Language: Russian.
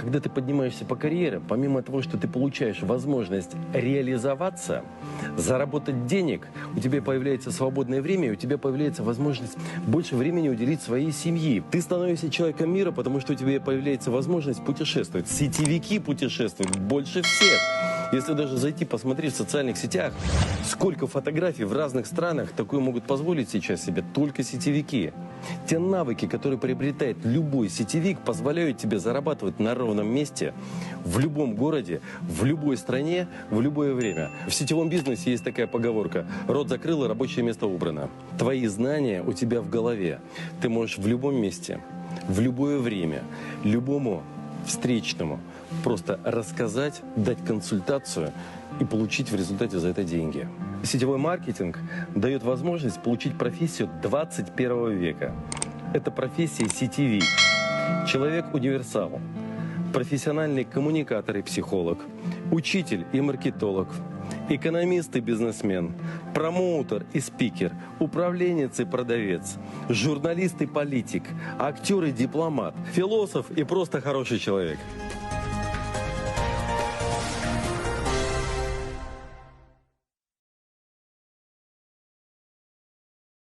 Когда ты поднимаешься по карьере, помимо того, что ты получаешь возможность реализоваться, заработать денег, у тебя появляется свободное время, и у тебя появляется возможность больше времени уделить своей семье. Ты становишься человеком мира, потому что у тебя появляется возможность путешествовать. Сетевики путешествуют больше всех. Если даже зайти посмотреть в социальных сетях, сколько фотографий в разных странах такое могут позволить сейчас себе только сетевики. Те навыки, которые приобретает любой сетевик, позволяют тебе зарабатывать на ровном месте, в любом городе, в любой стране, в любое время. В сетевом бизнесе есть такая поговорка: рот закрыл, и рабочее место убрано. Твои знания у тебя в голове. Ты можешь в любом месте, в любое время, любому встречному просто рассказать, дать консультацию и получить в результате за это деньги. Сетевой маркетинг дает возможность получить профессию 21 века. Это профессия сетевик. Человек-универсал, профессиональный коммуникатор и психолог, учитель и маркетолог, экономист и бизнесмен, промоутер и спикер, управленец и продавец, журналист и политик, актер и дипломат, философ и просто хороший человек.